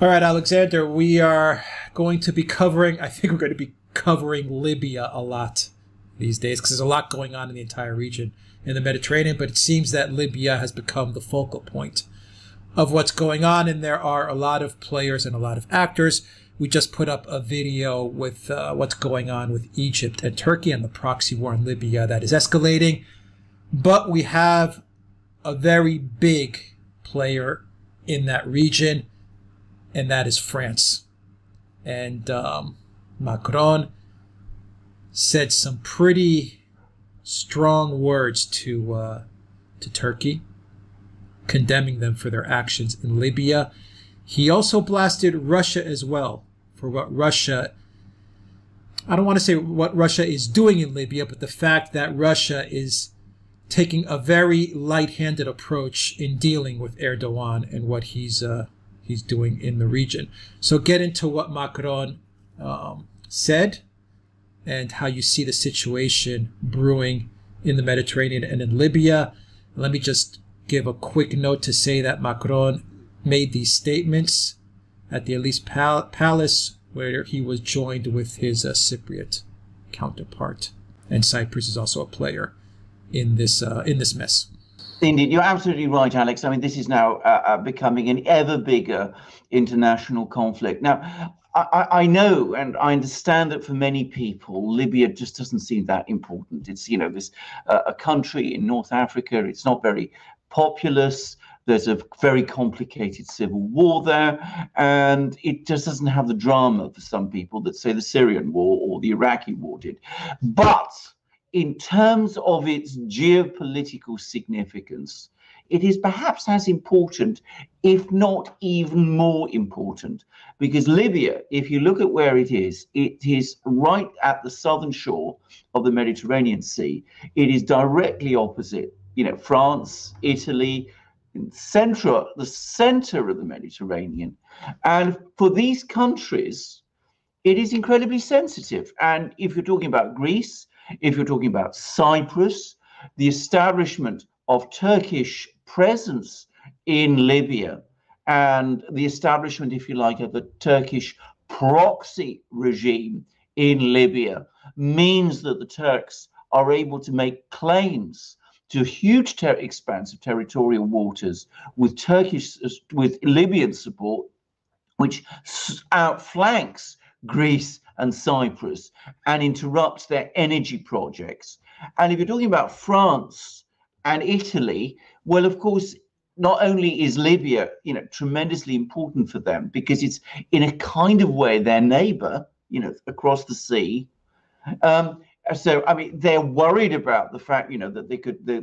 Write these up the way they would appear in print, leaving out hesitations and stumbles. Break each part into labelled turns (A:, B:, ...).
A: All right, Alexander, we are going to be covering, I think we're going to be covering Libya a lot these days because there's a lot going on in the entire region in the Mediterranean, but it seems that Libya has become the focal point of what's going on, and there are a lot of players and a lot of actors. We just put up a video with what's going on with Egypt and Turkey and the proxy war in Libya that is escalating, but we have a very big player in that region, and that is France. And Macron said some pretty strong words to Turkey, condemning them for their actions in Libya. He also blasted Russia as well for what Russia, I don't want to say what Russia is doing in Libya, but the fact that Russia is taking a very light-handed approach in dealing with Erdogan and what he's doing in the region. So get into what Macron said and how you see the situation brewing in the Mediterranean and in Libya. Let me just give a quick note to say that Macron made these statements at the Elysee Palace, where he was joined with his Cypriot counterpart. And Cyprus is also a player in this mess.
B: Indeed, you're absolutely right, Alex. I mean, this is now becoming an ever bigger international conflict. Now, I know and I understand that for many people, Libya just doesn't seem that important. It's, you know, this a country in North Africa. It's not very populous. There's a very complicated civil war there, and it just doesn't have the drama for some people that say the Syrian war or the Iraqi war did. But in terms of its geopolitical significance, it is perhaps as important, if not even more important, because Libya, if you look at where it is right at the southern shore of the Mediterranean Sea. It is directly opposite, you know, France, Italy, the center of the Mediterranean. And for these countries, it is incredibly sensitive. And if you're talking about Greece, if you're talking about Cyprus, the establishment of Turkish presence in Libya and the establishment, if you like, of the Turkish proxy regime in Libya means that the Turks are able to make claims to a huge expanse of territorial waters with Libyan support, which outflanks Greece and Cyprus and interrupts their energy projects. And if you're talking about France and Italy, well, of course, not only is Libya, you know, tremendously important for them because it's in a kind of way their neighbor, you know, across the sea. So, I mean, they're worried about the fact, you know, that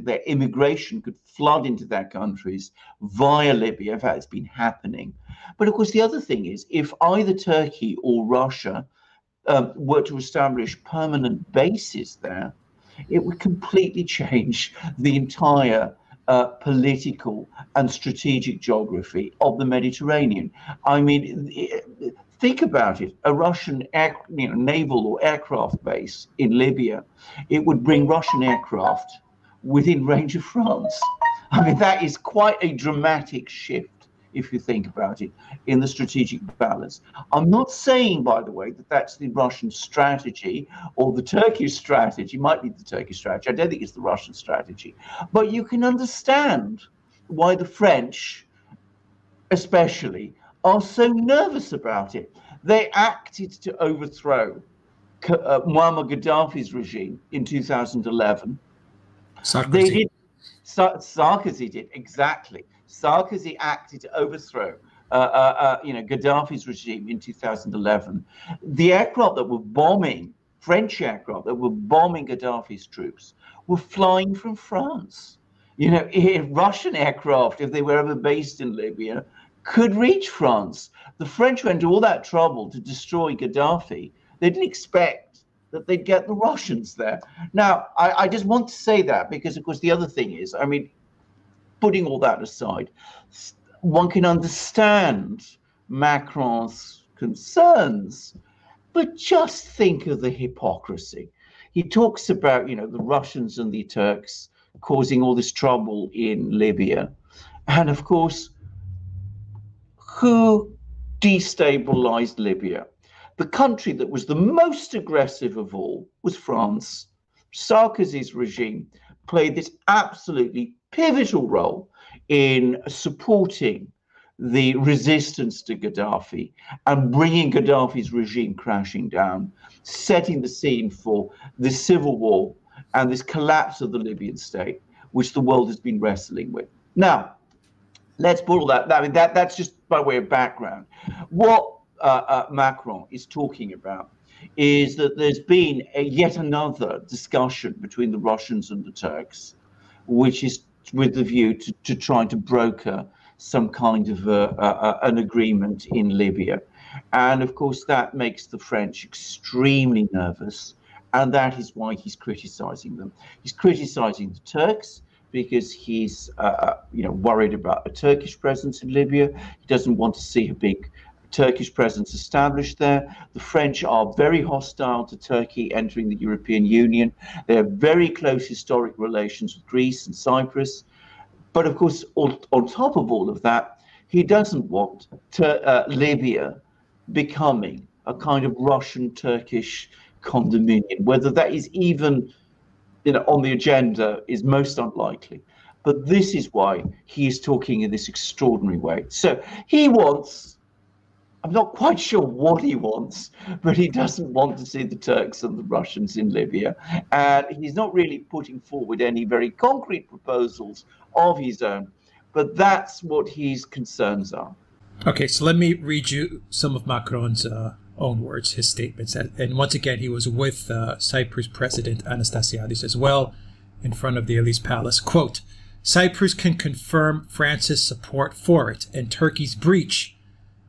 B: their immigration could flood into their countries via Libya. In fact, it's been happening. But of course, the other thing is, if either Turkey or Russia were to establish permanent bases there, it would completely change the entire political and strategic geography of the Mediterranean. I mean, think about it. A Russian naval or aircraft base in Libya, it would bring Russian aircraft within range of France. I mean, that is quite a dramatic shift, if you think about it, in the strategic balance. I'm not saying, by the way, that that's the Russian strategy or the Turkish strategy. It might be the Turkish strategy. I don't think it's the Russian strategy. But you can understand why the French, especially, are so nervous about it. They acted to overthrow Muammar Gaddafi's regime in 2011. Sarkozy did, exactly. Sarkozy acted to overthrow Gaddafi's regime in 2011. The aircraft that were bombing, French aircraft that were bombing Gaddafi's troops, were flying from France. You know, Russian aircraft, if they were ever based in Libya, could reach France. The French went to all that trouble to destroy Gaddafi. They didn't expect that they'd get the Russians there. Now, I just want to say that because, of course, the other thing is, I mean, putting all that aside, one can understand Macron's concerns, but just think of the hypocrisy. He talks about, you know, the Russians and the Turks causing all this trouble in Libya. And of course, who destabilized Libya. The country that was the most aggressive of all was France. Sarkozy's regime played this absolutely pivotal role in supporting the resistance to Gaddafi and bringing Gaddafi's regime crashing down, setting the scene for this civil war and this collapse of the Libyan state, which the world has been wrestling with. Now, let's put all that. I mean, that's just by way of background. What Macron is talking about is that there's been yet another discussion between the Russians and the Turks, which is with the view to trying to broker some kind of an agreement in Libya. And of course, that makes the French extremely nervous. And that is why he's criticizing them. He's criticizing the Turks because he's worried about a Turkish presence in Libya. He doesn't want to see a big Turkish presence established there. The French are very hostile to Turkey entering the European Union. They have very close historic relations with Greece and Cyprus. But of course, on top of all of that, he doesn't want Libya becoming a kind of Russian-Turkish condominium. Whether that is even on the agenda is most unlikely. But this is why he is talking in this extraordinary way. So he wants, I'm not quite sure what he wants, but he doesn't want to see the Turks and the Russians in Libya. And he's not really putting forward any very concrete proposals of his own, but that's what his concerns are.
A: Okay, so let me read you some of Macron's own words, his statements. And once again, he was with Cyprus President Anastasiadis as well in front of the Elysee Palace. Quote, Cyprus can confirm France's support for it, and Turkey's breach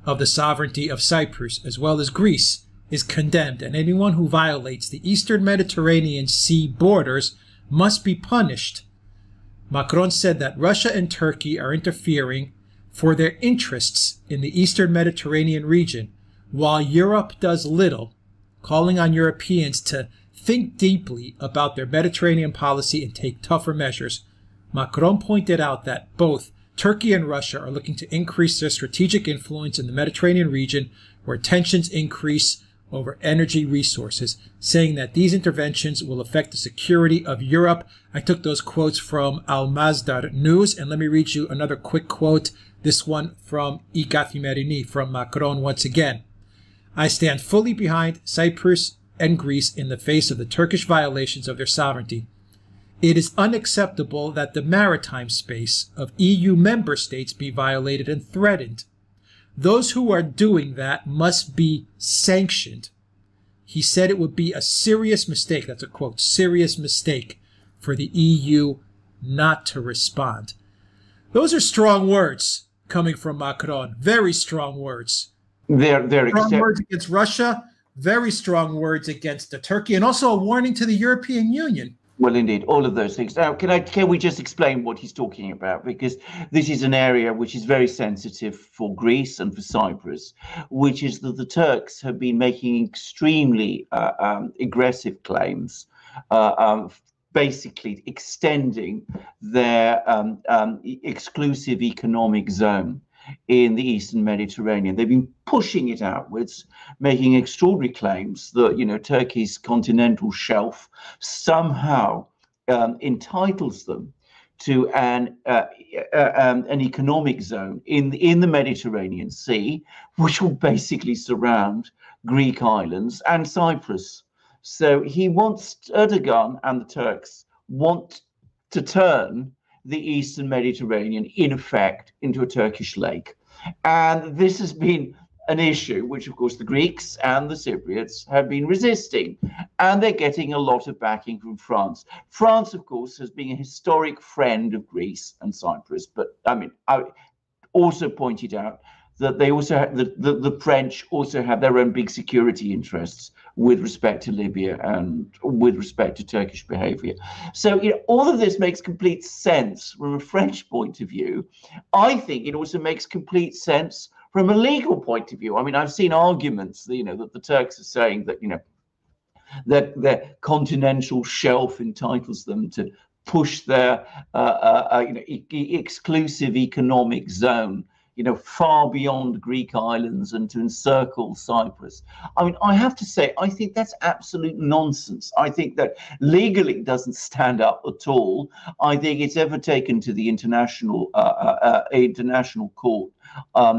A: of the sovereignty of Cyprus, as well as Greece, is condemned, and anyone who violates the Eastern Mediterranean Sea borders must be punished. Macron said that Russia and Turkey are interfering for their interests in the Eastern Mediterranean region, while Europe does little, calling on Europeans to think deeply about their Mediterranean policy and take tougher measures. Macron pointed out that both Turkey and Russia are looking to increase their strategic influence in the Mediterranean region, where tensions increase over energy resources, saying that these interventions will affect the security of Europe. I took those quotes from Al Masdar News, and let me read you another quick quote, this one from I Kathimerini, from Macron once again. I stand fully behind Cyprus and Greece in the face of the Turkish violations of their sovereignty. It is unacceptable that the maritime space of EU member states be violated and threatened. Those who are doing that must be sanctioned. He said it would be a serious mistake, that's a quote, serious mistake for the EU not to respond. Those are strong words coming from Macron, very strong words.
B: They're
A: strong words against Russia, very strong words against Turkey, and also a warning to the European Union.
B: Well, indeed, all of those things. Now, can we just explain what he's talking about? Because this is an area which is very sensitive for Greece and for Cyprus, which is that the Turks have been making extremely aggressive claims, basically extending their exclusive economic zone in the Eastern Mediterranean. They've been pushing it outwards, making extraordinary claims that, Turkey's continental shelf somehow entitles them to an economic zone in the Mediterranean Sea, which will basically surround Greek islands and Cyprus. So he wants, Erdogan and the Turks want to turn the Eastern Mediterranean, in effect, into a Turkish lake. And this has been an issue which, of course, the Greeks and the Cypriots have been resisting. And they're getting a lot of backing from France. France, of course, has been a historic friend of Greece and Cyprus. But, I also pointed out that they also have, the French also have their own big security interests with respect to Libya and with respect to Turkish behavior. So, all of this makes complete sense from a French point of view. I think it also makes complete sense from a legal point of view. I've seen arguments, that the Turks are saying that, that their continental shelf entitles them to push their exclusive economic zone far beyond Greek islands and to encircle Cyprus. I mean, I have to say, I think that's absolute nonsense. I think that legally it doesn't stand up at all. I think it's ever taken to the international court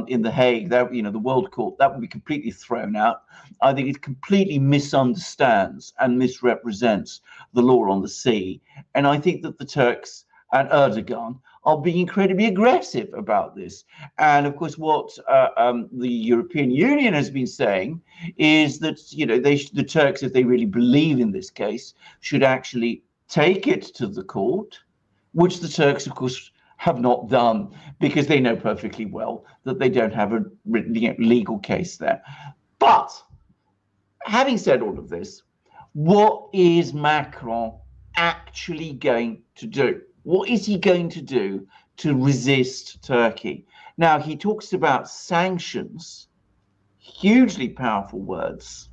B: in The Hague, that the World Court, that would be completely thrown out. I think it completely misunderstands and misrepresents the law on the sea. And I think that the Turks and Erdogan are being incredibly aggressive about this. And of course, what the European Union has been saying is that, the Turks, if they really believe in this case, should actually take it to the court, which the Turks, of course, have not done, because they know perfectly well that they don't have a legal case there. But having said all of this, what is Macron actually going to do? What is he going to do to resist Turkey? Now, he talks about sanctions, hugely powerful words.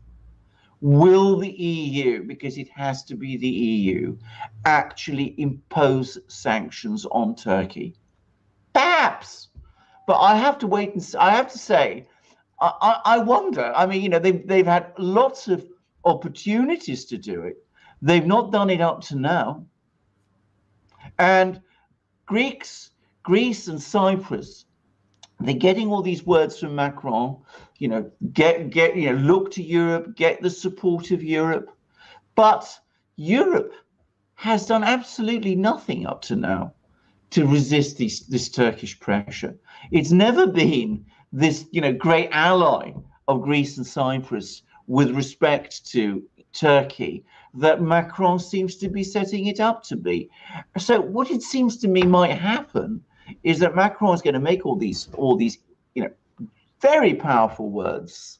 B: Will the EU, because it has to be the EU, actually impose sanctions on Turkey? Perhaps, but I have to wait and I have to say, I wonder. I mean, they've had lots of opportunities to do it. They've not done it up to now. And Greece and Cyprus, they're getting all these words from Macron, look to Europe, get the support of Europe. But Europe has done absolutely nothing up to now to resist this Turkish pressure. It's never been this, great ally of Greece and Cyprus with respect to Turkey that Macron seems to be setting it up to be. So what it seems to me might happen is that Macron is going to make all these very powerful words.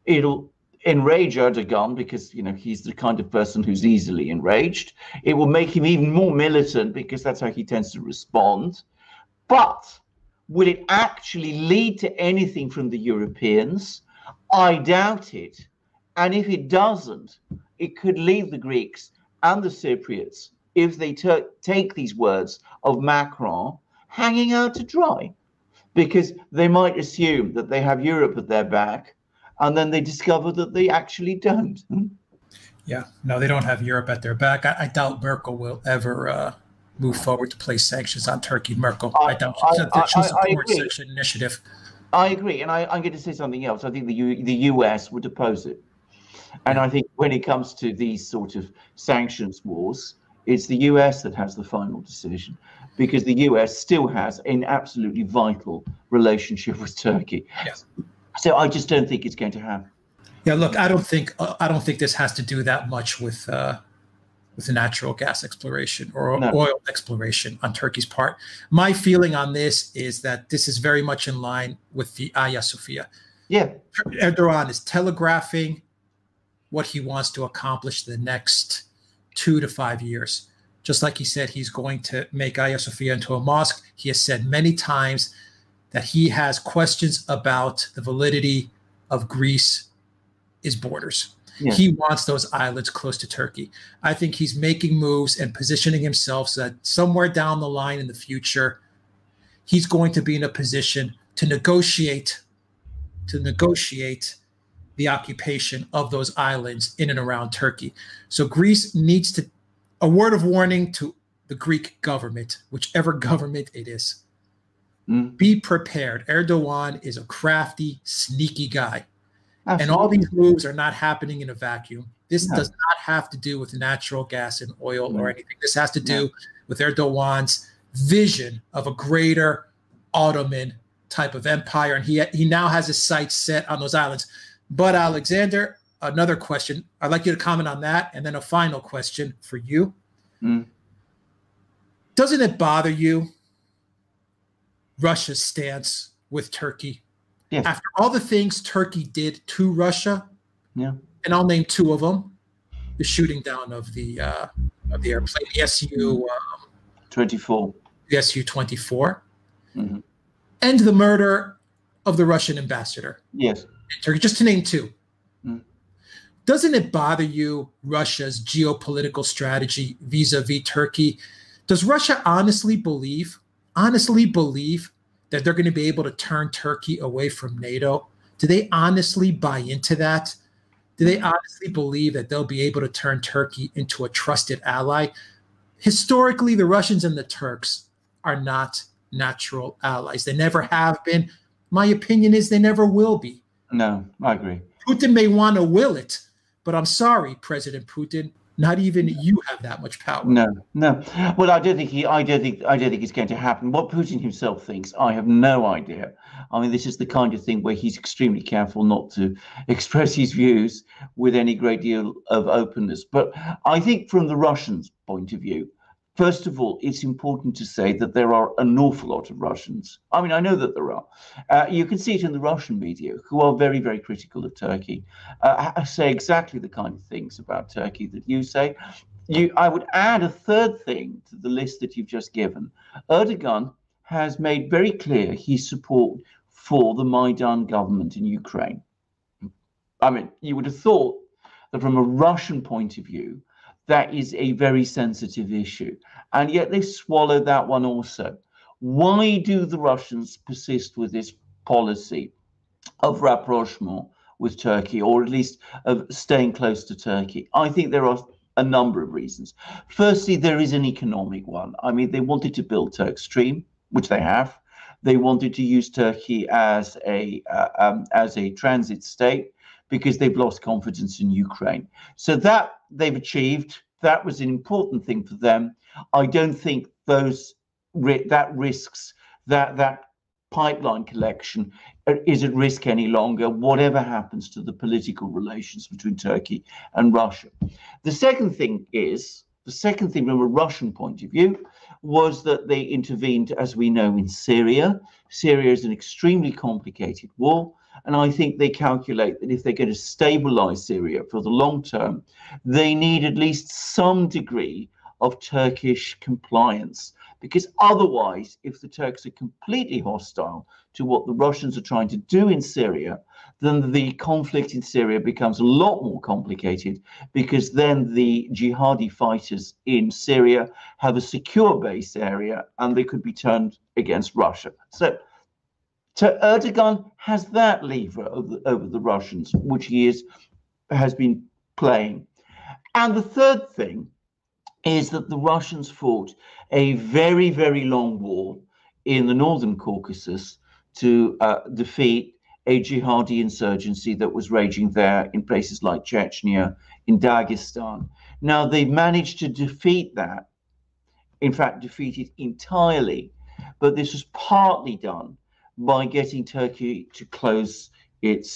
B: It'll enrage Erdogan because he's the kind of person who's easily enraged. It will make him even more militant because that's how he tends to respond. But will it actually lead to anything from the Europeans? I doubt it. And if it doesn't, it could leave the Greeks and the Cypriots, if they take these words of Macron, hanging out to dry, because they might assume that they have Europe at their back, and then they discover that they actually don't.
A: Yeah, no, they don't have Europe at their back. I doubt Merkel will ever move forward to place sanctions on Turkey. I doubt she'll support such an initiative.
B: I agree, and I'm going to say something else. I think the US would oppose it. And I think when it comes to these sort of sanctions wars, it's the US that has the final decision, because the US still has an absolutely vital relationship with Turkey.
A: Yes.
B: So I just don't think it's going to happen.
A: Yeah, look, I don't think this has to do that much with the natural gas exploration or oil exploration on Turkey's part. My feeling on this is that this is very much in line with the Hagia Sophia.
B: Yeah.
A: Erdogan is telegraphing what he wants to accomplish the next 2 to 5 years. Just like he said he's going to make Hagia Sophia into a mosque, he has said many times that he has questions about the validity of Greece's borders. Yeah. He wants those islands close to Turkey. I think he's making moves and positioning himself so that somewhere down the line in the future, he's going to be in a position to negotiate the occupation of those islands in and around Turkey. So Greece needs to, a word of warning to the Greek government, whichever government it is, be prepared. Erdogan is a crafty, sneaky guy. Absolutely. And all these moves are not happening in a vacuum. This does not have to do with natural gas and oil or anything. This has to do with Erdogan's vision of a greater Ottoman type of empire. And he now has his sights set on those islands. But Alexander, another question. I'd like you to comment on that. And then a final question for you. Doesn't it bother you, Russia's stance with Turkey? Yeah. After all the things Turkey did to Russia, and I'll name 2 of them: the shooting down of the airplane, the
B: Su-24,
A: the Su-24, and the murder of the Russian ambassador.
B: Yes,
A: in Turkey, just to name 2. Doesn't it bother you, Russia's geopolitical strategy vis-a-vis Turkey? Does Russia honestly believe that that they're going to be able to turn Turkey away from NATO? Do they honestly buy into that? Do they honestly believe that they'll be able to turn Turkey into a trusted ally? Historically, the Russians and the Turks are not natural allies. They never have been. My opinion is they never will be.
B: No, I agree.
A: Putin may want to will it, but I'm sorry, President Putin, not even you have that much power.
B: No. Well, I don't think it's going to happen. What Putin himself thinks, I have no idea. I mean, this is the kind of thing where he's extremely careful not to express his views with any great deal of openness. But I think from the Russians' point of view, first of all, it's important to say that there are an awful lot of Russians. I mean, I know that there are. You can see it in the Russian media, who are very, very critical of Turkey, say exactly the kind of things about Turkey that you say. I would add a third thing to the list that you've just given. Erdogan has made very clear his support for the Maidan government in Ukraine. I mean, you would have thought that from a Russian point of view, that is a very sensitive issue. And yet they swallowed that one also. Why do the Russians persist with this policy of rapprochement with Turkey, or at least of staying close to Turkey? I think there are a number of reasons. Firstly, there is an economic one. I mean, they wanted to build Turkstream, which they have. They wanted to use Turkey as a transit state, because they've lost confidence in Ukraine. So that they've achieved. That was an important thing for them. I don't think that risks that pipeline collection is at risk any longer, whatever happens to the political relations between Turkey and Russia. The second thing from a Russian point of view was that they intervened, as we know, in Syria. Syria is an extremely complicated war. And I think they calculate that if they're going to stabilize Syria for the long term, they need at least some degree of Turkish compliance. Because otherwise, if the Turks are completely hostile to what the Russians are trying to do in Syria, then the conflict in Syria becomes a lot more complicated, because then the jihadi fighters in Syria have a secure base area and they could be turned against Russia. So Erdogan has that lever over the Russians, which he has been playing. And the third thing is that the Russians fought a very, very long war in the northern Caucasus to defeat a jihadi insurgency that was raging there in places like Chechnya, in Dagestan. Now, they've managed to defeat that, in fact, defeat it entirely, but this was partly done by getting Turkey to close its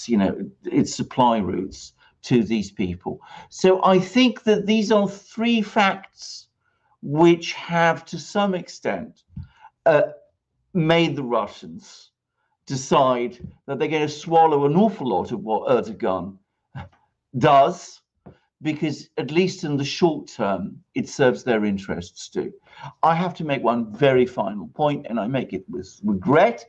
B: supply routes to these people. So I think that these are three facts which have, to some extent, made the Russians decide that they're going to swallow an awful lot of what Erdogan does, because at least in the short term, it serves their interests too. I have to make one very final point, and I make it with regret.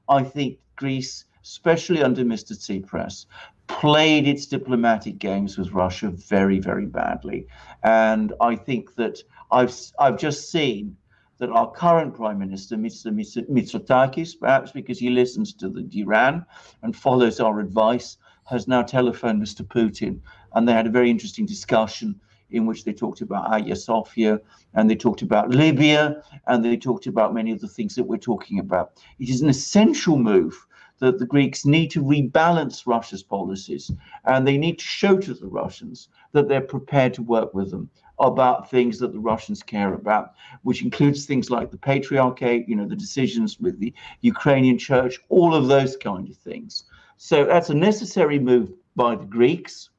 B: I think Greece, especially under Mr. Tsipras, played its diplomatic games with Russia very, very badly. And I think that I've just seen that our current Prime Minister, Mr. Mitsotakis, perhaps because he listens to the Duran and follows our advice, has now telephoned Mr. Putin. And they had a very interesting discussion in which they talked about Hagia Sophia, and they talked about Libya, and they talked about many of the things that we're talking about. It is an essential move that the Greeks need to rebalance Russia's policies, and they need to show to the Russians that they're prepared to work with them about things that the Russians care about, which includes things like the Patriarchate, the decisions with the Ukrainian church, all of those kind of things. So that's a necessary move by the Greeks.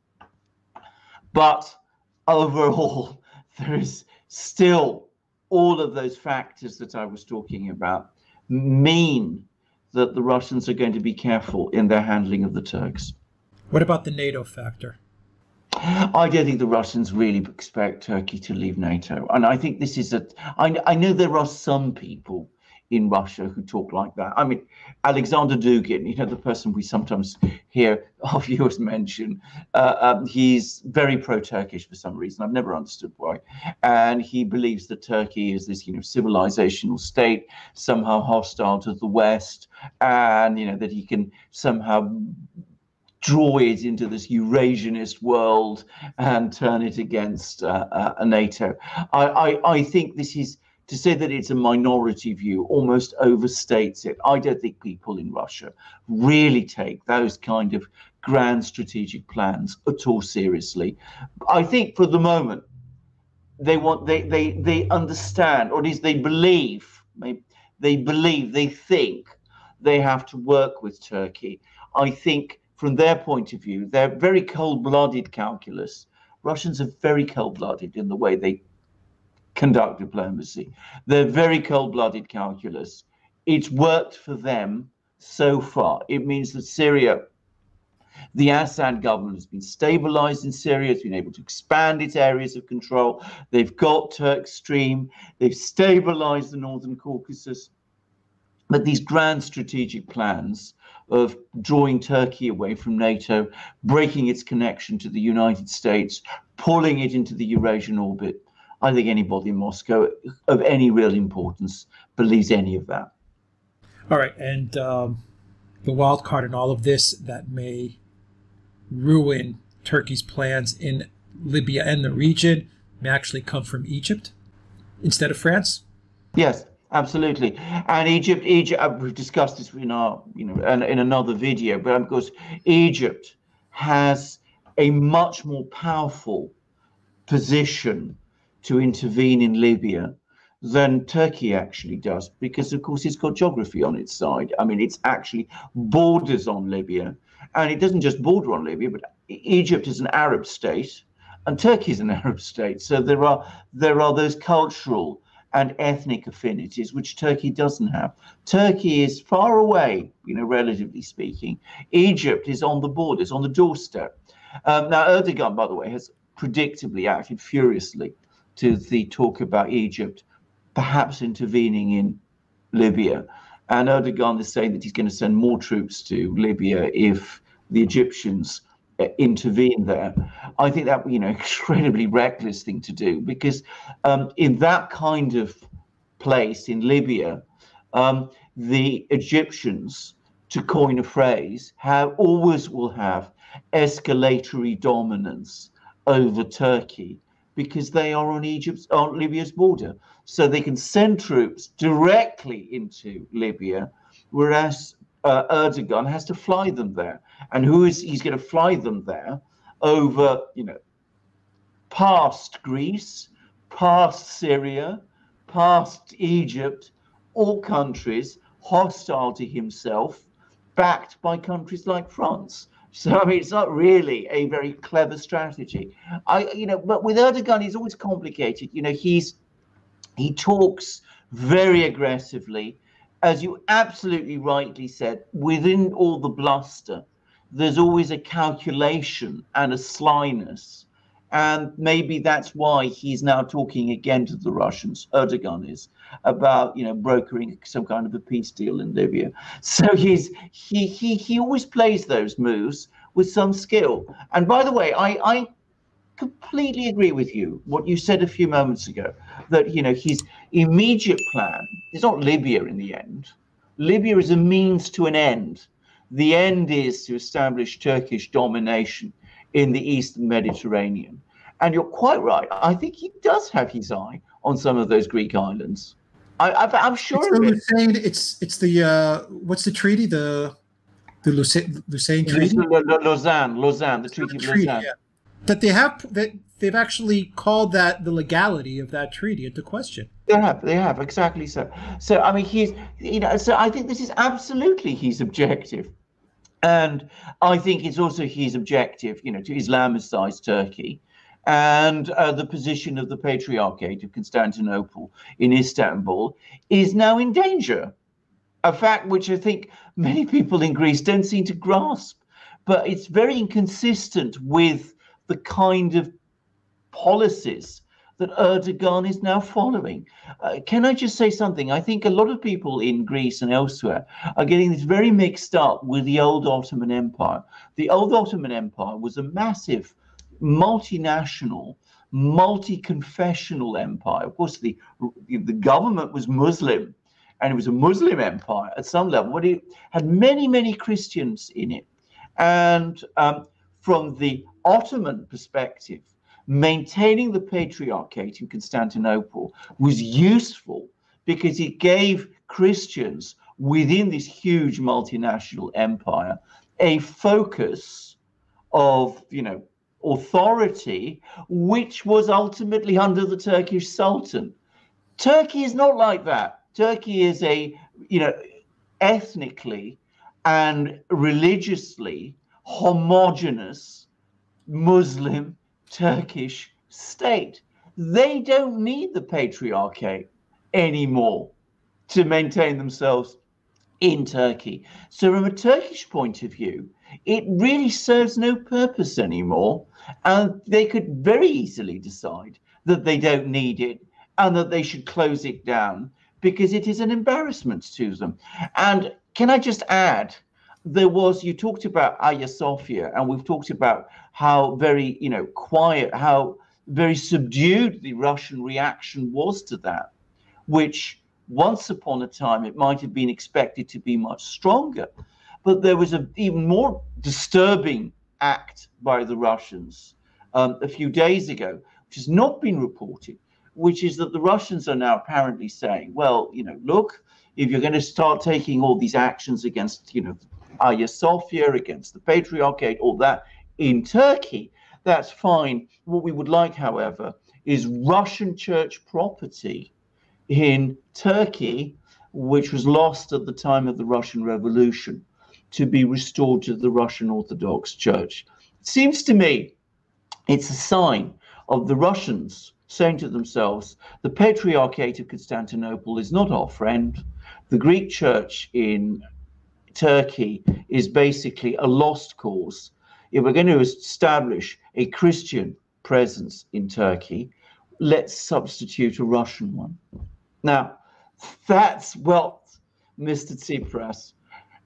B: But overall, there is still all of those factors that I was talking about mean that the Russians are going to be careful in their handling of the Turks.
A: What about the NATO factor?
B: I don't think the Russians really expect Turkey to leave NATO. And I think this is I know there are some people in Russia who talk like that. I mean, Alexander Dugin, you know, the person we sometimes hear our viewers mention, he's very pro-Turkish for some reason. I've never understood why. And he believes that Turkey is this, you know, civilizational state, somehow hostile to the West, and, you know, that he can somehow draw it into this Eurasianist world and turn it against NATO. I think this is, to say that it's a minority view almost overstates it. I don't think people in Russia really take those kind of grand strategic plans at all seriously. I think for the moment, they understand, or at least they think they have to work with Turkey. I think from their point of view, they're very cold-blooded calculus. Russians are very cold-blooded in the way they conduct diplomacy. They're very cold-blooded calculus. It's worked for them so far. It means that Syria, the Assad government has been stabilized in Syria. It's been able to expand its areas of control. They've got Turk Stream. They've stabilized the Northern Caucasus. But these grand strategic plans of drawing Turkey away from NATO, breaking its connection to the United States, pulling it into the Eurasian orbit, I think anybody in Moscow of any real importance believes any of that.
A: All right, and the wild card in all of this that may ruin Turkey's plans in Libya and the region may actually come from Egypt instead of France?
B: Yes, absolutely. And Egypt, we've discussed this in our, you know, in another video, but of course, Egypt has a much more powerful position to intervene in Libya than Turkey actually does, because of course it's got geography on its side. I mean, it's actually borders on Libya, and it doesn't just border on Libya, but Egypt is an Arab state and Turkey is an Arab state. So there are those cultural and ethnic affinities which Turkey doesn't have. Turkey is far away, you know, relatively speaking. Egypt is on the borders, on the doorstep. Now, Erdogan, by the way, has predictably acted furiously to the talk about Egypt perhaps intervening in Libya. And Erdogan is saying that he's going to send more troops to Libya if the Egyptians intervene there. I think that, you know, incredibly reckless thing to do, because in that kind of place in Libya, the Egyptians, to coin a phrase, always will have escalatory dominance over Turkey, because they are on Libya's border. So they can send troops directly into Libya, whereas Erdogan has to fly them there. And he's going to fly them there over, you know, past Greece, past Syria, past Egypt, all countries hostile to himself, backed by countries like France. So, I mean, it's not really a very clever strategy. You know, but with Erdogan, he's always complicated. You know, he talks very aggressively. As you absolutely rightly said, within all the bluster, there's always a calculation and a slyness. And maybe that's why he's now talking again to the Russians, Erdogan is, about, you know, brokering some kind of a peace deal in Libya. So he always plays those moves with some skill. And by the way, I completely agree with you, what you said a few moments ago, that, you know, his immediate plan is not Libya in the end. Libya is a means to an end. The end is to establish Turkish domination in the Eastern Mediterranean. And you're quite right. I think he does have his eye on some of those Greek islands. I'm sure of it.
A: It's the what's the treaty? The Lausanne Treaty.
B: Lausanne, the Treaty of Lausanne.
A: Yeah. That they've actually called that the legality of that treaty into question.
B: They have exactly so. So I mean, so I think this is absolutely his objective, and I think it's also his objective, you know, to Islamicize Turkey, and the position of the Patriarchate of Constantinople in Istanbul is now in danger. A fact which I think many people in Greece don't seem to grasp, but it's very inconsistent with the kind of policies that Erdogan is now following. Can I just say something? I think a lot of people in Greece and elsewhere are getting this very mixed up with the old Ottoman Empire. The old Ottoman Empire was a massive multinational, multi-confessional empire. Of course, the government was Muslim, and it was a Muslim empire at some level, but it had many, many Christians in it. And from the Ottoman perspective, maintaining the Patriarchate in Constantinople was useful because it gave Christians within this huge multinational empire a focus of, authority, which was ultimately under the Turkish Sultan. Turkey is not like that. Turkey is a, ethnically and religiously homogenous Muslim Turkish state. They don't need the Patriarchate anymore to maintain themselves in Turkey. So from a Turkish point of view, it really serves no purpose anymore. And they could very easily decide that they don't need it and that they should close it down because it is an embarrassment to them. And can I just add, you talked about Hagia Sophia, and we've talked about how very, quiet, how very subdued the Russian reaction was to that, which once upon a time it might have been expected to be much stronger. But there was an even more disturbing act by the Russians a few days ago, which has not been reported, which is that the Russians are now apparently saying, well, look, if you're going to start taking all these actions against, Hagia Sophia, against the Patriarchate, all that in Turkey, that's fine. What we would like, however, is Russian church property in Turkey, which was lost at the time of the Russian Revolution, to be restored to the Russian Orthodox Church. It seems to me it's a sign of the Russians saying to themselves, the Patriarchate of Constantinople is not our friend. The Greek church in Turkey is basically a lost cause. If we're going to establish a Christian presence in Turkey, let's substitute a Russian one. Now, that's what Mr. Tsipras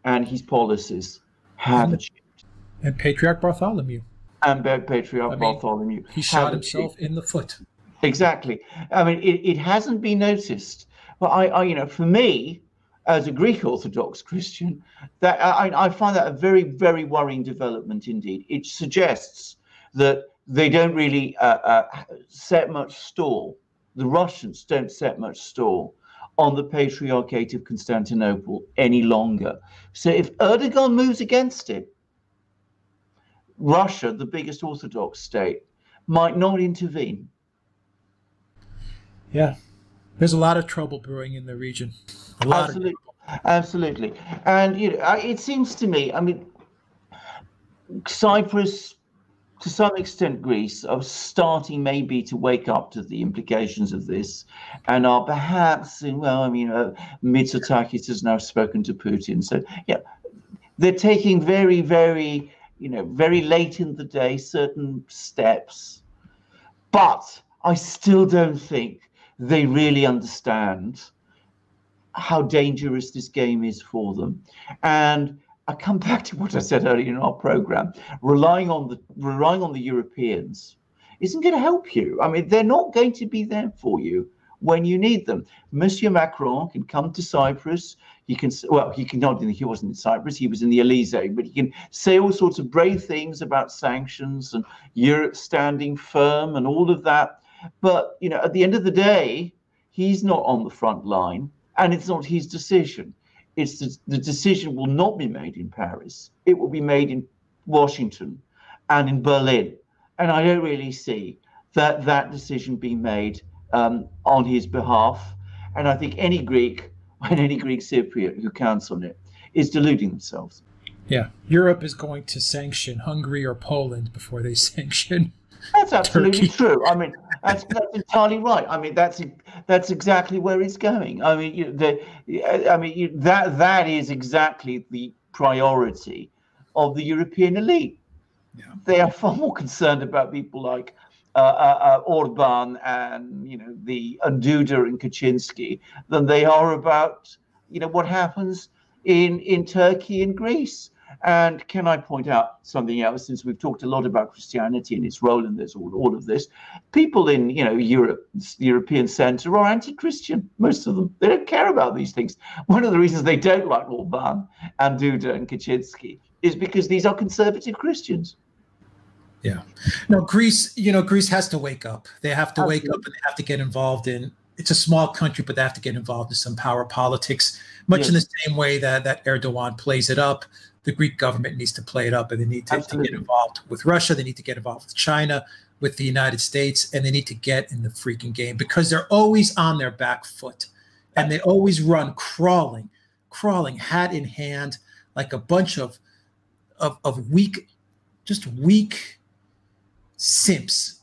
B: and his policies have achieved.
A: And Patriarch Bartholomew.
B: And Patriarch Bartholomew.
A: He shot himself in the foot.
B: Exactly. I mean, it hasn't been noticed. But for me, as a Greek Orthodox Christian, that I find that a very, very worrying development indeed. It suggests that they don't really set much store. The Russians don't set much store on the Patriarchate of Constantinople any longer. So if Erdogan moves against it, Russia, the biggest Orthodox state, might not intervene.
A: Yeah, there's a lot of trouble brewing in the region.
B: Absolutely. And it seems to me, Cyprus, to some extent Greece, are starting maybe to wake up to the implications of this, and are perhaps, Mitsotakis has now spoken to Putin. So yeah, they're taking very, very, very late in the day certain steps, but I still don't think they really understand how dangerous this game is for them. And I come back to what I said earlier in our program. Relying on the Europeans isn't going to help you. They're not going to be there for you when you need them. Monsieur Macron can come to Cyprus. He wasn't in Cyprus, he was in the Elysee, but he can say all sorts of brave things about sanctions and Europe standing firm and all of that. But, at the end of the day, he's not on the front line, and it's not his decision. The decision will not be made in Paris. It will be made in Washington and in Berlin. And I don't really see that decision being made on his behalf. And I think any Greek and any Greek Cypriot who counts on it is deluding themselves.
A: Yeah, Europe is going to sanction Hungary or Poland before they sanction
B: That's absolutely
A: Turkey.
B: true. That's entirely right. That's exactly where it's going. That is exactly the priority of the European elite. Yeah. They are far more concerned about people like Orban and the Duda and Kaczynski than they are about what happens in Turkey and Greece. And can I point out something else? Since we've talked a lot about Christianity and its role in this, all of this, people in Europe, the European Centre, are anti-Christian. Most of them, they don't care about these things. One of the reasons they don't like Orban and Duda and Kaczynski is because these are conservative Christians.
A: Yeah. No, Greece, Greece has to wake up. They have to wake up, and they have to get involved in, it's a small country, but they have to get involved in some power politics, much in the same way that Erdogan plays it up. The Greek government needs to play it up, and they need to get involved with Russia. They need to get involved with China, with the United States, and they need to get in the freaking game, because they're always on their back foot, and they always run crawling, hat in hand, like a bunch of weak simps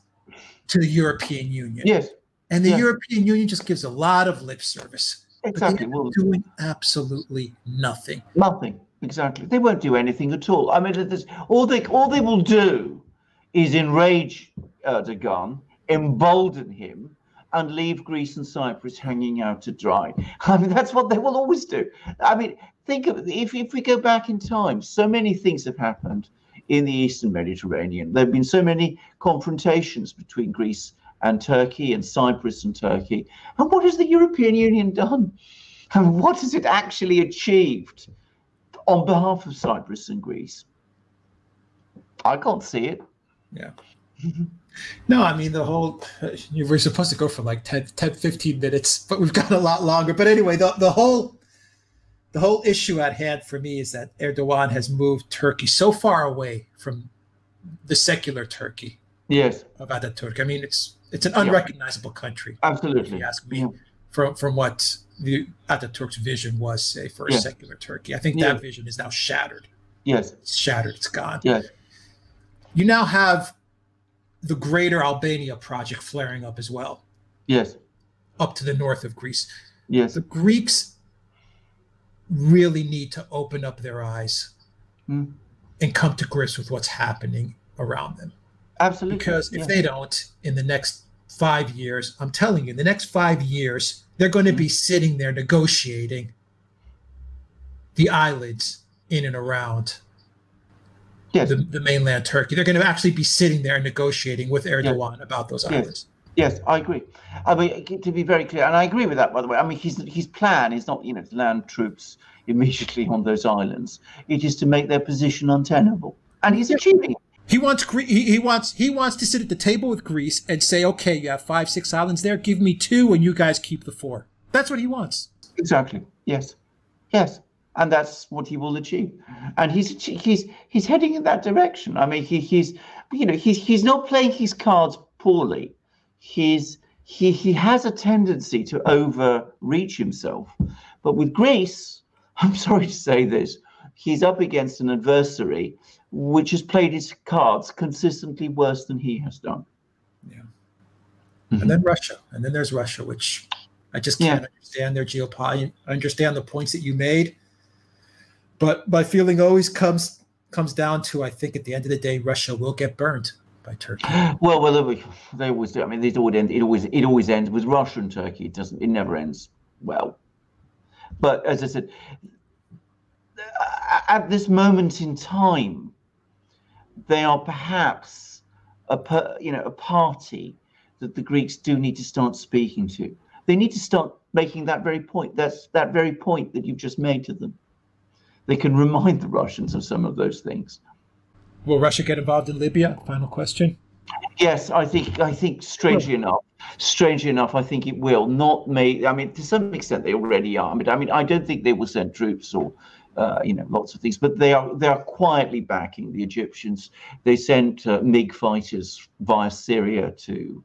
A: to the European Union.
B: Yes.
A: And the European Union just gives a lot of lip service.
B: Exactly.
A: But they're doing absolutely nothing.
B: Nothing. Exactly. They won't do anything at all. I mean, all they will do is enrage Erdogan, embolden him, and leave Greece and Cyprus hanging out to dry. I mean, that's what they will always do. I mean, think of it. If we go back in time, so many things have happened in the Eastern Mediterranean. There have been so many confrontations between Greece and Turkey, and Cyprus and Turkey. And what has the European Union done? And what has it actually achieved on behalf of Cyprus and Greece? I can't see it.
A: Yeah. No, I mean, we're supposed to go for like 10, 15 minutes, but we've got a lot longer. But anyway, the whole issue at hand for me is that Erdogan has moved Turkey so far away from the secular Turkey.
B: Yes.
A: Of Ataturk. I mean, it's an unrecognizable country.
B: Absolutely.
A: If you ask me, from what the Ataturk's vision was, say, for a secular Turkey. I think that vision is now shattered.
B: Yes.
A: It's shattered. It's gone.
B: Yes.
A: You now have the Greater Albania project flaring up as well.
B: Yes.
A: Up to the north of Greece.
B: Yes.
A: The Greeks really need to open up their eyes and come to grips with what's happening around them.
B: Absolutely.
A: Because if they don't, in the next 5 years, I'm telling you, in the next 5 years, they're going to be sitting there negotiating the islands in and around the mainland Turkey. They're going to actually be sitting there negotiating with Erdogan about those islands.
B: Yes, I agree. I mean, to be very clear, and I agree with that, by the way. I mean, his plan is not, to land troops immediately on those islands. It is to make their position untenable, and he's achieving it.
A: He wants to sit at the table with Greece and say, okay, you have 5, 6 islands there. Give me 2, and you guys keep the 4. That's what he wants.
B: Exactly. Yes. Yes. And that's what he will achieve. And he's heading in that direction. I mean, he's not playing his cards poorly. He has a tendency to overreach himself. But with Greece, I'm sorry to say this, he's up against an adversary which has played his cards consistently worse than he has done.
A: Yeah. And then Russia. And then there's Russia, which I just can't understand their geopolitics. I understand the points that you made. But my feeling always comes down to, I think at the end of the day, Russia will get burned by Turkey.
B: Well, they always do. I mean, it always ends with Russia and Turkey. It never ends well. But as I said, at this moment in time, they are perhaps a party that the Greeks do need to start speaking to. They need to start making that very point. That's that very point that you've just made to them. They can remind the Russians of some of those things.
A: Will Russia get involved in Libya? Final question.
B: Yes, I think strangely enough, I think it will. Not me. I mean, to some extent, they already are. I mean, I don't think they will send troops or lots of things, but they are quietly backing the Egyptians. They sent MiG fighters via Syria to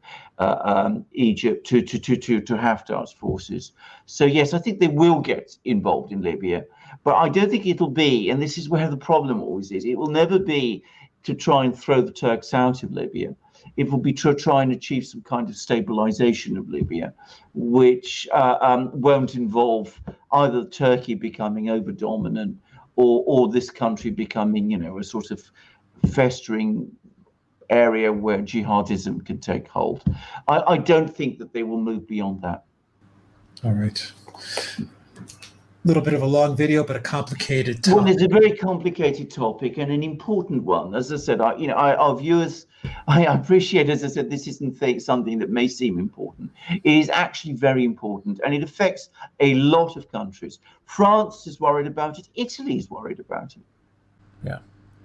B: Egypt to Haftar's forces. So yes, I think they will get involved in Libya, but I don't think it'll be. And this is where the problem always is. It will never be to try and throw the Turks out of Libya. It will be to try and achieve some kind of stabilization of Libya, which won't involve either Turkey becoming over dominant or this country becoming, a sort of festering area where jihadism can take hold. I don't think that they will move beyond that.
A: All right. A little bit of a long video, but a complicated topic.
B: Well, it's a very complicated topic and an important one. As I said, our viewers, I appreciate, as I said, this isn't something that may seem important. It is actually very important, and it affects a lot of countries. France is worried about it. Italy is worried about it.
A: Yeah.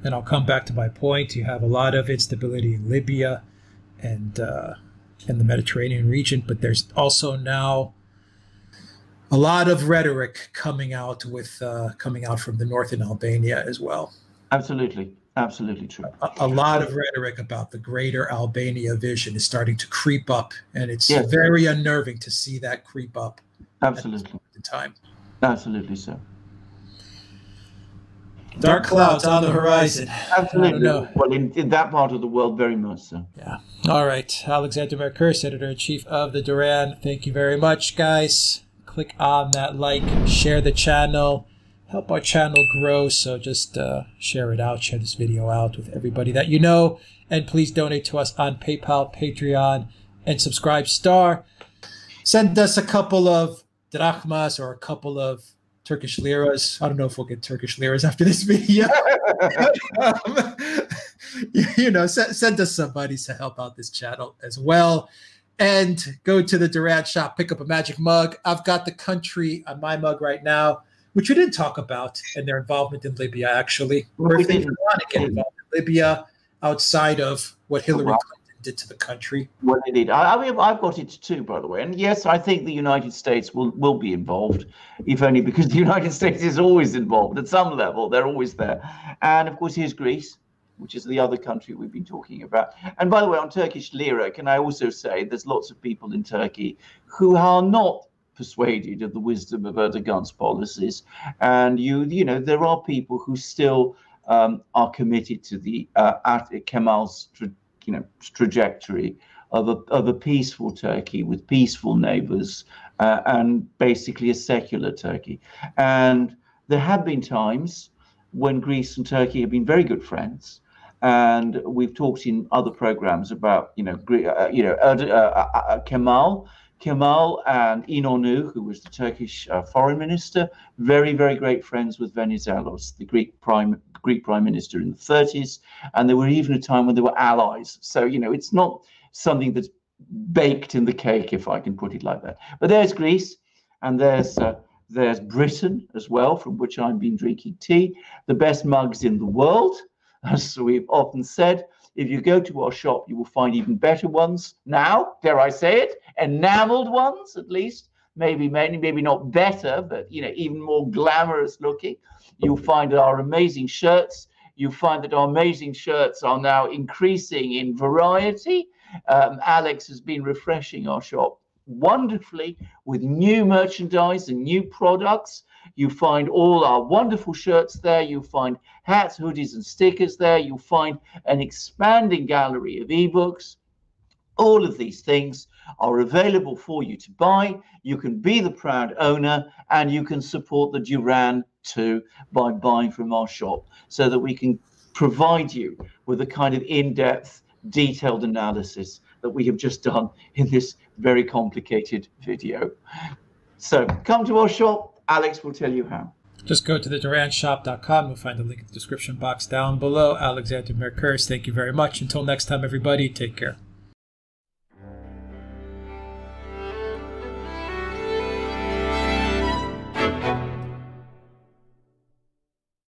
A: And I'll come back to my point. You have a lot of instability in Libya and in the Mediterranean region, but there's also now a lot of rhetoric coming out from the north in Albania as well.
B: Absolutely. Absolutely true.
A: A lot of rhetoric about the greater Albania vision is starting to creep up, and it's
B: yes,
A: very unnerving to see that creep up.
B: Absolutely.
A: At this point in time.
B: Absolutely so.
A: Dark clouds on the horizon.
B: Absolutely. Well, in that part of the world, very much so.
A: Yeah. All right. Alexander Mercouris, editor-in-chief of the Duran. Thank you very much, guys. Click on that like, share the channel, help our channel grow. So just share it out, share this video out with everybody that you know. And please donate to us on PayPal, Patreon, and Subscribe Star. Send us a couple of drachmas or a couple of Turkish liras. I don't know if we'll get Turkish liras after this video. You know, send us some money to help out this channel as well. And go to the Duran shop, pick up a magic mug. I've got the country on my mug right now, which we didn't talk about, and their involvement in Libya, actually. Or if they didn't want to get involved in Libya outside of what Hillary Clinton did to the country.
B: Well, indeed. I mean, I've got it too, by the way. And yes, I think the United States will be involved, if only because the United States is always involved at some level. They're always there. And, of course, here's Greece, which is the other country we've been talking about. And by the way, on Turkish lira, can I also say there's lots of people in Turkey who are not persuaded of the wisdom of Erdogan's policies. And, you know, there are people who still are committed to the Kemal's trajectory of a peaceful Turkey with peaceful neighbors and basically a secular Turkey. And there have been times when Greece and Turkey have been very good friends. And we've talked in other programs about, Kemal and İnönü, who was the Turkish foreign minister, very, very great friends with Venizelos, the Greek prime minister in the 30s. And there were even a time when they were allies. So, you know, it's not something that's baked in the cake, if I can put it like that. But there's Greece, and there's Britain as well, from which I've been drinking tea. The best mugs in the world, as we've often said. If you go to our shop, you will find even better ones now, dare I say it, enameled ones at least, maybe not better, but, you know, even more glamorous looking. You'll find our amazing shirts. You find that our amazing shirts are now increasing in variety. Alex has been refreshing our shop wonderfully with new merchandise and new products. You find all our wonderful shirts there. You find hats, hoodies, and stickers there. You'll find an expanding gallery of ebooks. All of these things are available for you to buy. You can be the proud owner, and you can support the Duran too by buying from our shop, so that we can provide you with the kind of in-depth, detailed analysis that we have just done in this very complicated video. So come to our shop. Alex will tell you how.
A: Just go to theduranshop.com. You'll find the link in the description box down below. Alexander Mercouris, thank you very much. Until next time, everybody, take care.